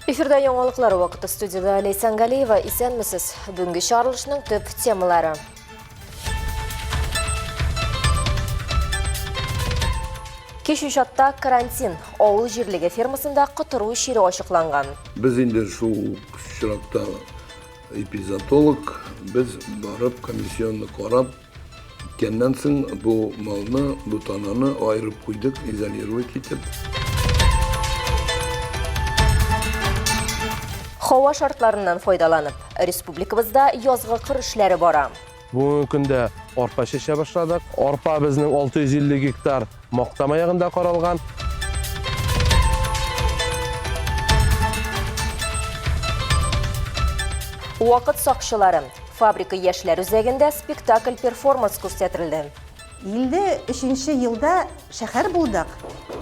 Эфирда яңалыклар вакыты студияда Лейсан Галиева, исәнмесез. Бүгенге чаралышның төп темалары. Кешүшатта карантин, ауыл жерлеге фермасында кытыруу шире ачыкланган. Біз инде шул чиракта эпизотолог, біз барып комиссионны карап, кеннен соң бу малны, бу тананы айырып куйдык, изолировать итеп. Хава шартларынан файдаланып, республикабызда язгы кыр эшләре бара. Бүгінгі күнде арпа шеше башладық. Арпа біздің 650 гектар мақтама ягында қаралған. Вакыт сакчылары, фабрика яшьләр үзәгендә спектакль перформанс күрсәтелде. Илде 3-нче елда шәһәр булдык,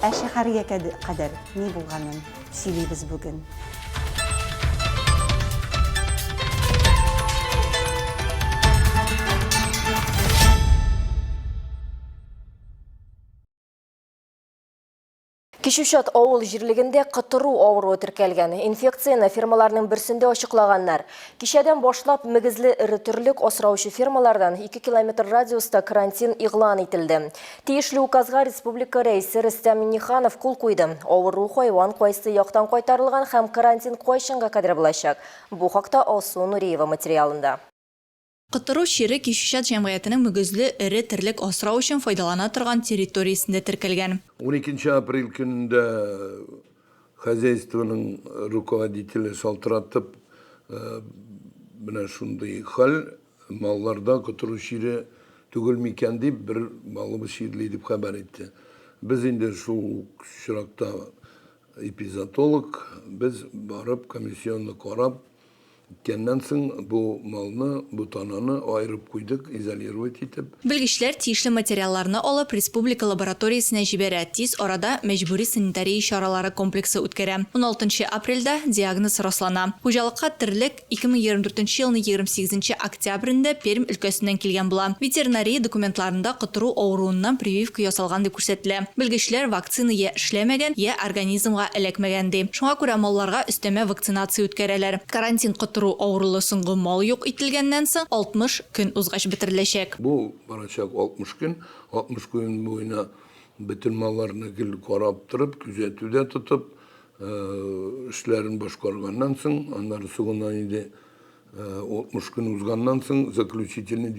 ә шәһәргә кадәр ни булганын сөйлибез бүген. Кешүшат авыл җирлегендә кытыруу авыруы теркәлгән. Инфекцияны фермаларның берсендә ачыклаганнар. Кичәдән башлап мөгезле ире төрлек асраучы фермалардан 2 километр радиуста карантин игълан ителде. Тиешле указга республика рәисе Рөстәм Миңнеханов кул куйды. Авыру хайван кайсы яктан кайтарылган һәм карантин кайчанга кадәр булачак. Бу хакта Алсу Нуриева материалында. Кытыруу шире Кешүшат җәмгыятенең мөгезле ире терлек асрау өчен файдалана торган территориясендә теркәлгән. 12 апрель көнендә хозяйствоның руководителе шалтыратып, менә шундый хәл, малларда кытыруу шире түгел микән дип, бер малыбыз ширле дип хәбәр итте. Без инде шул чиракта эпизотолог, без барып комиссионны карап, кеннен соң бу малны, бу тананы айырып куйдык, изолировать итеп. Белгечләр тиешле материалларны алып республика лабораториясенә җибәрә. Тиз арада мәҗбүри санитария чаралары комплексы үткәрә. 16 апрельдә диагноз раслана. Хуҗалыкка терлек 2024 елның 28 октябрендә Пермь өлкәсеннән килгән була. Ветеринария документларында кытыруу авыруыннан прививка ясалган дип күрсәтелә. Белгечләр вакцина я эшләмәгән, я организмга эләкмәгән ди. Шуңа күрә малларга өстәмә вакцинация үткәрәләр. Карантин кытыруу авырулы соңгы мал юк ителгәннән соң 60 көн узгач бетереләчәк. Бу барачак 60 көн. 60 көн буена бөтен малларны карап торып, күзәтүдә тотып, эшләрен башкарганнан соң, аннары сугыннан инде 60 көн узганнан соң заключительный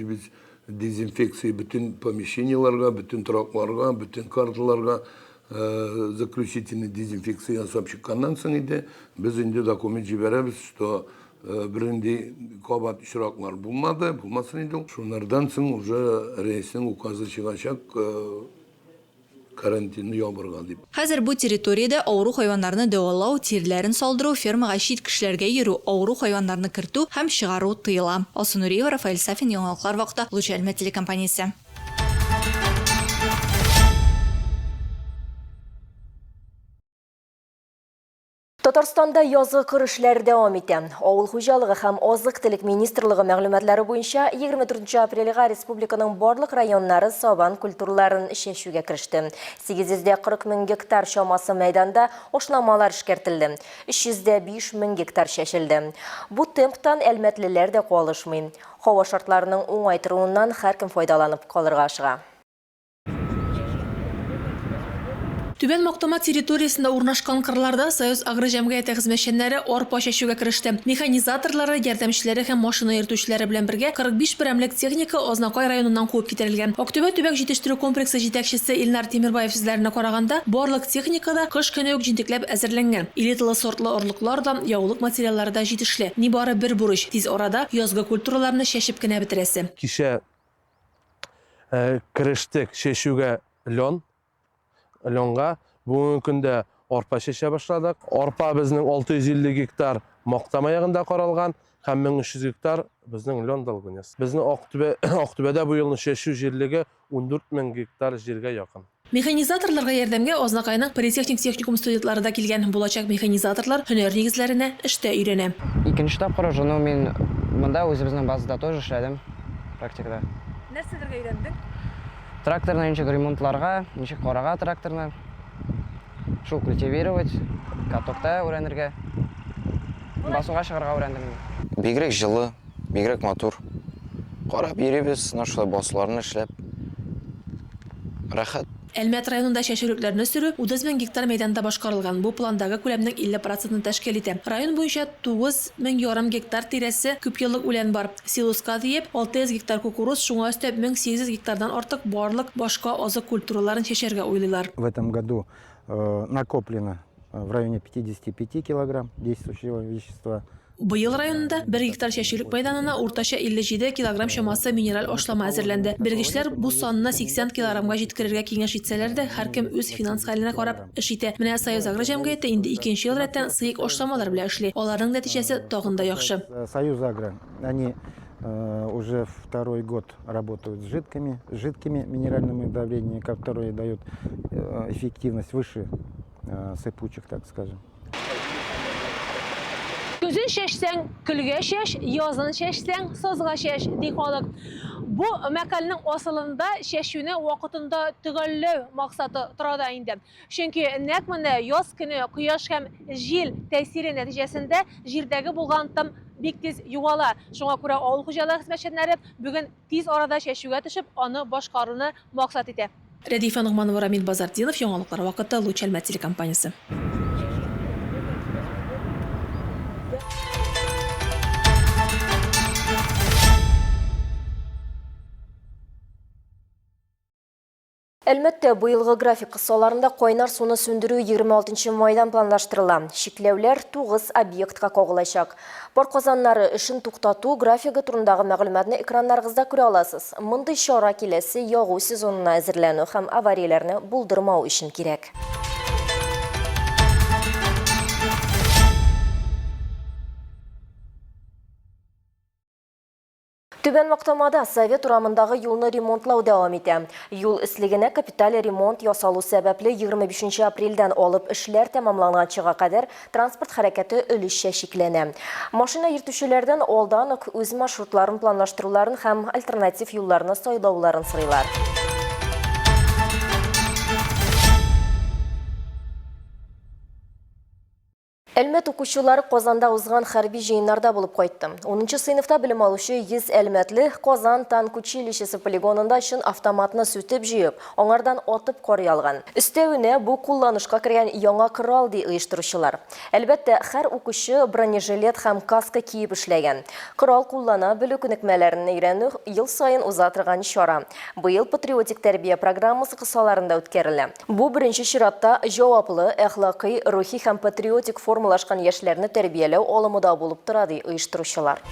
дезинфекция бөтен помещениеларга, бөтен тракларга, бөтен карталарга заключительный дезинфекция ясап чыкканнан соң инде без инде документ җибәрәбез, что бірінде кабат очраклар булмады, булмасын инде. Шуннардан соң уже рейсның указы чыгачак карантинны ябырга дип. Хәзер бу территориядә авыру хайваннарны дәвалау, тирләрен салдыру, фермага чит кешеләргә йөрү, авыру хайваннарны кертү һәм чыгару тыела. Алсу Нуриева, Рафаэль Сафин, яңалыклар вакыты, Луч Әлмәт телекомпаниясе. Татарстанда язгы кыр эшләре дәвам итә. Авыл хуҗалыгы һәм азык-төлек министрлыгы мәгълүматлары буенча 24 апрельгә республиканың барлык районнары сабан культураларын чәчүгә кереште. 840 мең гектар чамасы мәйданда ошламалар эшкәртелде. 305 мең гектар чәчелде. Бу темптан әлмәтлеләр дә калышмый. Һава шартларының уңай торуыннан һәркем файдаланып калырга ашыга. Түбән Мактама территориясында урнашкан кырларда Союз агры җәмгыяте хезмәтчәннәре арпа чәчүгә кереште. Механизаторлары, ярдәмчеләре һәм машина йөртүчеләре белән бергә 45 берәмлек техника Азнакай районыннан куып китерелгән. Актүбә төбәк җитештерү комплексы җитәкчесе Илнар Тимербаев сүзләренә караганда, барлык техникада кыш көне үк җентекләп әзерләнгән. Элиталы сортлы орлыклар да, яулык материаллары да җитешле. Нибары бер бурыч, тиз арада язгы культураларны чәчеп кенә бетерәсе. Кичә керештек чәчүгә Лёнга бүгенге көндә арпа чәчә башладык. Арпа безнең 650 гектар мактама ягында каралган, һәм 1300 гектар безнең Лён долгынес. Безнең Актүбәдә бу елның чәчү җирлеге 14 мең гектар җиргә якын. Механизаторларга ярдәмгә Азнакайның политехник техникум студентлары да килгән. Булачак механизаторлар һөнәр нигезләренә эштә өйрәнә. Икенче тапкыр мин монда үзебезнең базада тоже эшләдем практикада. Нәрсәләргә өйрәндең? Тракторны ничек ремонтларга, ничек карага тракторны, шул культивировать, катокта өйрәнергә. басуға шығарға өйрәндем. Бигрәк жылы, бигрәк матур. Карап йөрибез, нашулай басуларны эшләп. Рәхәт. Әлмәт районында шәшүрекләрне сөрү 30 000 гектар мәйданда башкарылган. Бу пландагы күләмнең 50%-ын тәшкил итә. Район буенча 9,5 гектар тирәсе күпьеллык үлән бар. Силоска диеп 600 гектар кукуруз, шуңа өстәп 1800 гектардан артык барлык башка азык культураларын шәшәргә уйлыйлар. В этом году накоплено в районе 55 килограмм действующего вещества. Быел районында 1 гектар шәшүрек мәйданына уртача 57 килограмм чамасы минераль ашлама әзерләнде. Белгечләр бу санны 80 килограммга җиткерергә киңәш итсәләр дә, һәркем үз финанс хәленә карап эш итә. Менә Союз Агро җәмгыяте инде 2нче ел рәттән сыек ашламалар белән эшли. Аларның нәтиҗәсе тагын да яхшы. Союз Агро, они уже второй год работают с жидкими минеральными удобрениями, которые дают эффективность выше сыпучих, так скажем. Күзін шешсең, күлге шеш, язын шешсең, созға шеш, дейхалық. Бу мәкәлнең асылында шешүне вакытында төгәлләү максаты торада инде. Чөнки нәкъ менә яз көне кояш һәм җил тәэсире нәтиҗәсендә җирдәге булган тым бик тиз югала. Шуңа күрә авыл хуҗалыгы хезмәтчәннәре бүген тиз арада шешүгә төшеп, аны башкаруны максат итә. Рәдифа Нугманова, Рамил Базардинов, яңалыклар вакыты, Луч Әлмәт телекомпаниясе. Әлбәттә, быелгы график кысаларында кайнар суны сүндерү 26 майдан планлаштырыла. Шикләүләр 9 объектка кагылачак. Пар казаннары эшен туктату графигы турындагы мәгълүматны экраннарыгызда күрә аласыз. Мондый чара киләсе ягу сезонына әзерләнү һәм аварияләрне булдырмау өчен кирәк. Түбән Мактамада Совет урамындагы юлны ремонтлау дәвам итә. Юл эслегенә капиталь ремонт ясалу сәбәпле 25 апрельдән алып эшләр тәмамланганчыга кадәр транспорт хәрәкәте өлешчә шикләнә. Машина йөртүчеләрдән алдан ук үз маршрутларын планлаштыруларын һәм альтернатив юлларны сайлауларын сорыйлар. Әлмәт укучылары Казанда узган хәрби җыеннарда булып кайтты. 10нчы сыйныфта белем алучы 100 Әлмәтле Казан танк училищесы полигонында өчен автоматны сүтеп җыеп, аңардан атып карый алган. Өстәвенә бу кулланышка кергән яңа корал ди оештыручылар. Әлбәттә, һәр укучы бронежилет һәм каска киеп эшләгән. Корал куллана белү күнекмәләрен өйрәнү ел саен уза торган чара. Быел патриотик тәрбия программасы кысаларында үткәрелә. Бу беренче чиратта җаваплы, әхлакый, рухи һәм патриотик формалашкан яшьләрне тәрбияләү алымында булып тора ди оештыручылар.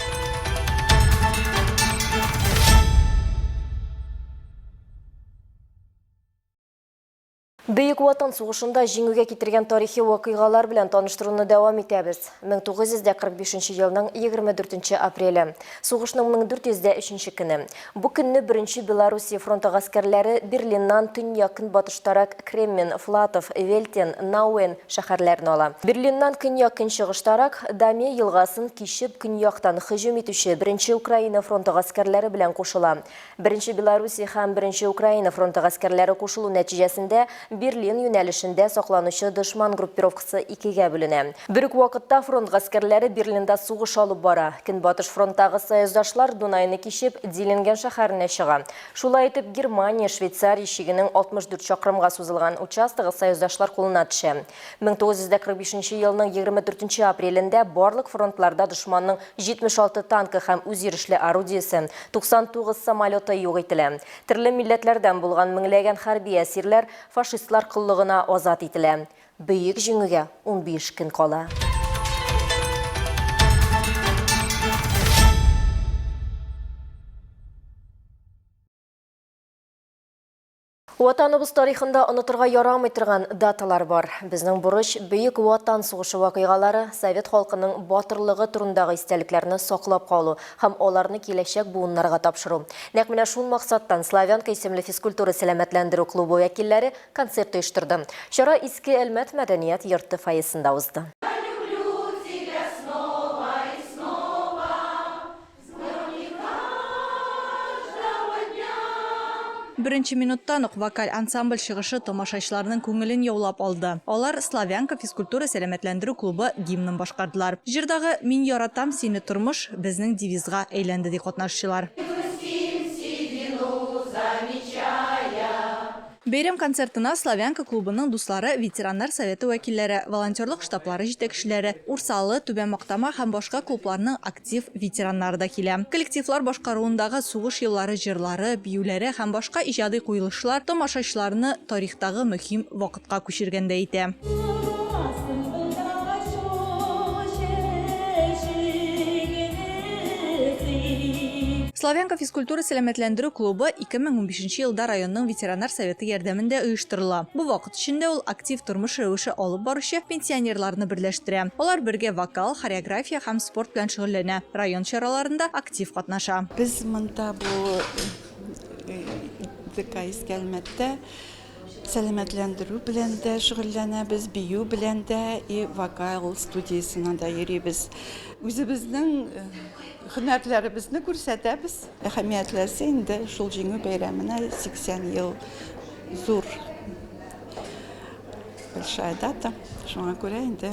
Бөек Ватан сугышында җиңүгә китергән тарихи вакыйгалар белән таныштыруны дәвам итәбез. 1945 елның 24 апреле. Сугышның 1403 көне. Бу көнне беренче Белоруссия фронты гаскәрләре Берлиннан төньяк-көнбатыштарак Креммен, Флатов, Вельтен, Науэн шәһәрләрен ала. Берлиннан көньяк-көнчыгыштарак Даме елгасын кишеп көньяктан һөҗүм итүче беренче Украина фронты гаскәрләре белән кушыла. Беренче Белоруссия һәм беренче Украина фронты гаскәрләре кушылу нәтиҗәсендә Берлин юнәлешендә сакланучы дошман группировкасы икегә бүленә. Бер үк вакытта фронт гаскәрләре Берлинда сугыш алып бара. Көнбатыш фронттагы союздашлар Дунайны кишеп Дилинген шәһәренә чыга. Шулай итеп Германия, Швейцария ишегенең 64 чакрымга сузылган участогы союздашлар кулына төшә. 1945 елның 24 апрелендә барлык фронтларда дошманның 76 танкы һәм үзйөрешле орудиясе, 99 самолеты юк ителә. Төрле милләтләрдән булган меңләгән хәрби әсирләр фашистлар кыллыгына азат ителә. Бөек җиңүгә 15 көн кала. Ватаныбыз тарихында онытырга ярамый торган даталар бар. Безнең бурыч Бөек Ватан сугышы вакыйгалары, Совет халкының батырлыгы турындагы истәлекләрне саклап калу һәм аларны киләчәк буыннарга тапшыру. Нәкъ менә шул максаттан Славянка исемле физкультура сәламәтләндерү клубы вәкилләре концерт оештырды. Чара Иске Әлмәт мәдәният йорты фойесында узды. Birinchi minutdan uq vokal ansambl шығышы tomoshachilarning ko'ngilin yaulab oldi. Олар Славянка физкультура сәламәтләндерү клубы гимнын башкардылар. Җырдагы «Мин яратам сине тормыш» безнең девизга әйләнде ди катнашчылар. Бәйрәм концертына Славянка клубының дуслары, ветераннар советы вәкилләре, волонтерлык штаблары җитәкчеләре, Урсалы, Түбән Мактама һәм башка клубларның актив ветераннары да килә. Коллективлар башкаруындагы сугыш еллары җырлары, биюләре һәм башка иҗади куелышлар тамашачыларны тарихтагы мөһим вакытка күчергәндә итә. Славянка физкультура сәламәтләндерү клубы 2015 елда районның ветераннар советы ярдәмендә оештырыла. Бу вакыт эчендә ул актив тормыш рәвеше алып баручы пенсионерларны берләштерә. Алар бергә вокал, хореография һәм спорт белән шөгыльләнә. Район чараларында актив катнаша. Без монда бу ДКС кәлмәттә сәламәтләндерү белән дә шөгыльләнәбез, бию белән дә и вокал студиясына да йөрибез. Үзебезнең һөнәрләребезне күрсәтәбез. Әһәмиятләсе инде шул җиңү бәйрәменә 80 ел зур. Большая дата. Шуңа күрә инде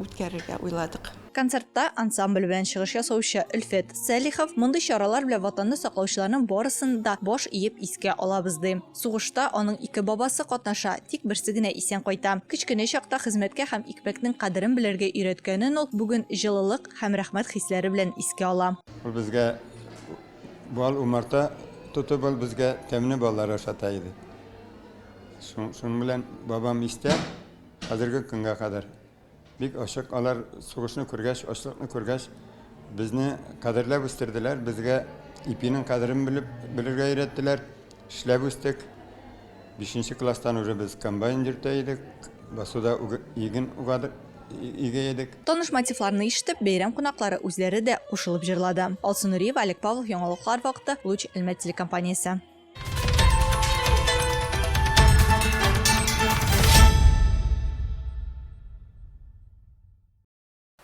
үткәрергә уйладык. Концертта ансамбль белән чыгыш ясаучы Өлфәт Сәлихов мондый чаралар белән ватанны саклаучыларның барысын да баш иеп искә алабыз ди. Сугышта аның ике бабасы катнаша, тик берсе генә исән кайта. Кичкенә чакта хезмәткә һәм икмәкнең кадерен белергә өйрәткәнен ул бүген җылылык һәм рәхмәт хисләре белән искә ала. Ул безгә бал умарта тотып ул безгә тәмне баллар ашата иде. Шуның белән бабам истә хәзерге көнгә кадәр бик ашык алар сугышны күргәч, ашлыкны күргәч, безне кадерләп үстерделәр, безгә ипинең кадерен белергә өйрәттеләр, эшләп үстек. 5нче класстан уже без комбайн йөртә идек, басуда иген угадык, иге идек. Таныш мотивларны ишетеп, бәйрәм кунаклары үзләре дә кушылып җырлады. Алсын Нуриев, Олег Павлов, яңалыклар вакыты, Луч Әлмәт телекомпаниясе.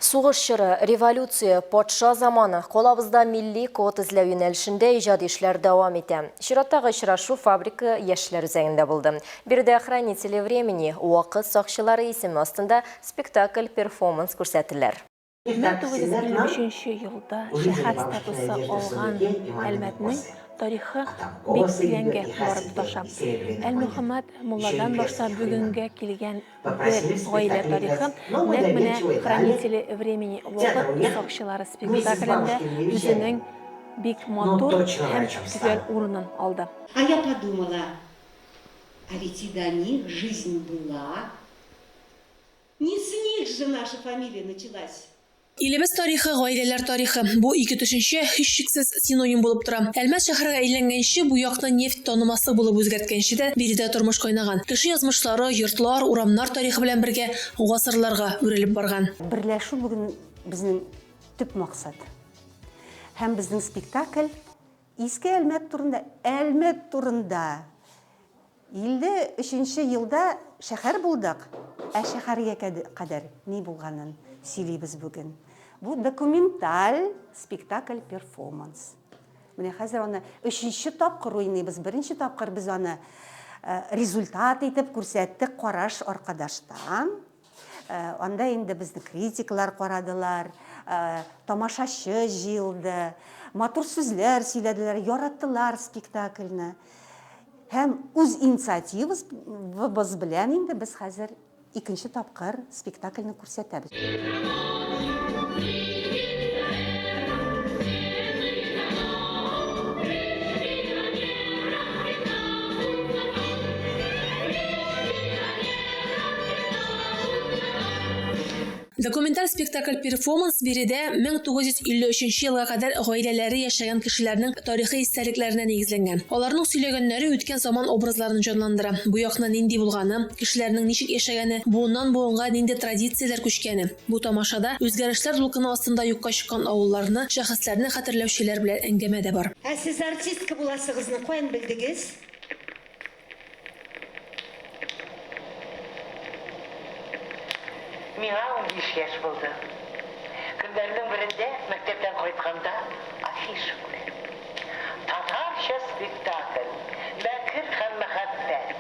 Сугыш чоры, революция, патша заманы, колабызда милли код эзләү юнәлешендә иҗади эшләр дәвам итә. Чираттагы очрашу фабрика яшьләр үзәгендә булды. Биредә хранители времени, вакыт сакчылары исеме астында спектакль-перформанс күрсәтеләр. 1953 елда шәһәр статусы алган Әлмәтнең тарихы бик тирәнгә барып тоташа. Әлмөхәммәд мулладан башлап бүгенгә килгән бер гаилә тарихы нәкъ менә хранители времени вакыт сакчылары спектаклендә үзенең бик матур һәм төгәл урынын алды. А я подумала, а ведь и до них жизнь была. Не с них же наша фамилия началась. Илебез тарихы, гаиләләр тарихы. Бу ике төшенчә һичшиксез синоним булып тора. Әлмәт шәһәргә әйләнгәнче бу якны нефть танымасы булып үзгәрткәнче дә биредә тормыш кайнаган. Кеше язмышлары, йортлар, урамнар тарихы белән бергә гасырларга үрелеп барган. Берләшү бүген безнең төп максат. Һәм безнең спектакль иске Әлмәт турында. 53 елда шәһәр булдык, ә шәһәргә кадәр ни булганын сөйлибез бүген. Бу документаль спектакль-перформанс. Менә хәзер аны 3нче тапкыр уйныйбыз. 1нче тапкыр без аны результат итеп күрсәттек Караш Аркадаштан. Анда инде безне критиклар карадылар, тамашачы җыелды, матур сүзләр сөйләделәр, яраттылар спектакльне. Һәм үз инициативабыз белән инде без хәзер 2нче тапкыр спектакльне күрсәтәбез. Документаль спектакль-перформанс биредә 1953 елга кадәр гаиләләре яшәгән кешеләрнең тарихи истәлекләренә нигезләнгән. Аларның сөйләгәннәре үткән заман образларын җанландыра. Бу якны нинди булганы, кешеләрнең ничек яшәгәне, буыннан буынга нинди традицияләр күчкәне. Бу тамашада үзгәрешләр дулкыны астында юкка чыккан авылларны, шәхесләрне хәтерләүчеләр белән әңгәмә дә бар. Ә сез артистка буласыгызны каян белдегез? Миңа 15 яшь булды. Көннәрнең берендә мәктәптән кайтканда афиша күрдем. Татарча спектакль. Мен бәхет һәм мәхәббәт.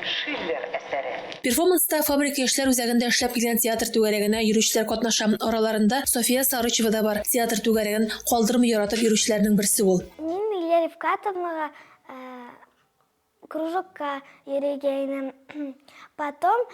Шиллер әсәре. Перформанста фабрика эшләр үзәгендә эшләп килгән театр түгәрәгенә йөрүчеләр катнаша. Араларында София Сарычева да бар. Театр түгәрәген калдырмый яратып йөрүчеләрнең берсе ул. Мин Лилия Рифкатовнага кружокка йөргәнем. Потом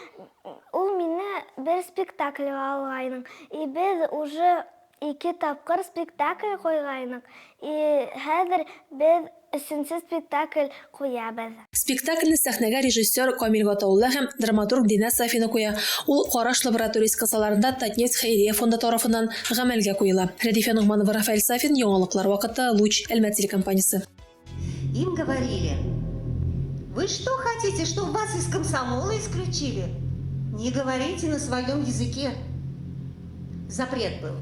ул мине бер спектакль алгайның. И без уже 2 тапкыр спектакль куйгайнык. И хәзер без 3нче спектакль куябыз. Спектакльне сәхнәгә режиссер Камил Гатаулла һәм драматург Дина Сафина куя. Ул Караш лабораториясе касаларында Татнефть хәйрия фонды тарафыннан гамәлгә куела. Радифа Нугманова, Рафаэль Сафин, яңалыклар вакыты, Луч, Әлмәт телекомпаниясе. Им говорили: вы что хотите, чтобы вас из комсомола исключили? Не говорите на своем языке. Запрет был.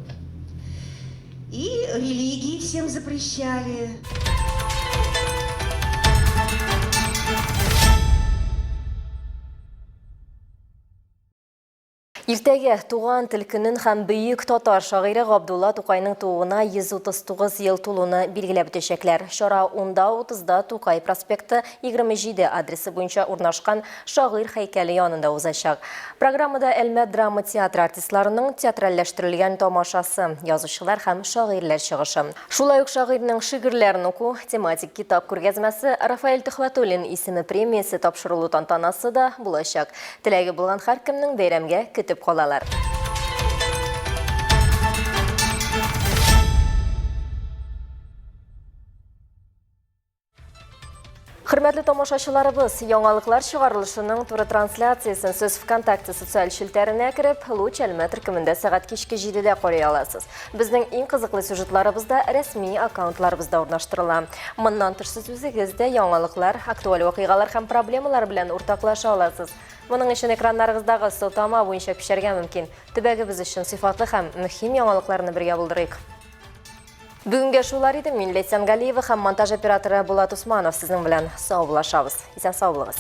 И религии всем запрещали. Иртәгә туган тел көнен һәм бөек татар шагыйре Габдулла Тукайның тууына 139 ел тулуны билгеләп үтәчәкләр. Чара 10:30-да Тукай проспекты 27 адресы буенча урнашкан шагыйр һәйкәле янында узачак. Программада Әлмәт драма театры артистларының театральләштерелгән тамашасы, язучылар һәм шагыйрьләр чыгышы. Шулай ук шагыйрьнең шигырьләрен уку, тематик китап күргәзмәсе, Рафаэль Төхвәтуллин исеме премиясе тапшырылу тантанасы да булачак. Теләге булган һәркемнең бәйрәмгә көтеп калалар. Хөрмәтле тамашачыларыбыз, яңалыклар чыгарылышының туры трансляциясын сез ВКонтакте социаль шелтәренә кереп, Луч Әлмәт төркемендә сәгать кичке 7-дә карый аласыз. Безнең иң кызыклы сюжетларыбызда рәсми аккаунтларыбызда урнаштырыла. Моннан тыш сез үзегездә яңалыклар, актуаль вакыйгалар һәм проблемалар белән уртаклаша аласыз. Моның өчен экраннарыгыздагы сылтама буенча пишәргә мөмкин. Төбәгебез өчен сыйфатлы һәм мөһим яңалыкларны бергә булдырыйк. Бүгенге шулар иде. Мин Ләйсән Галиева һәм монтаж операторы Булат Усманов сезнең белән сау булашабыз. Исән сау булыгыз.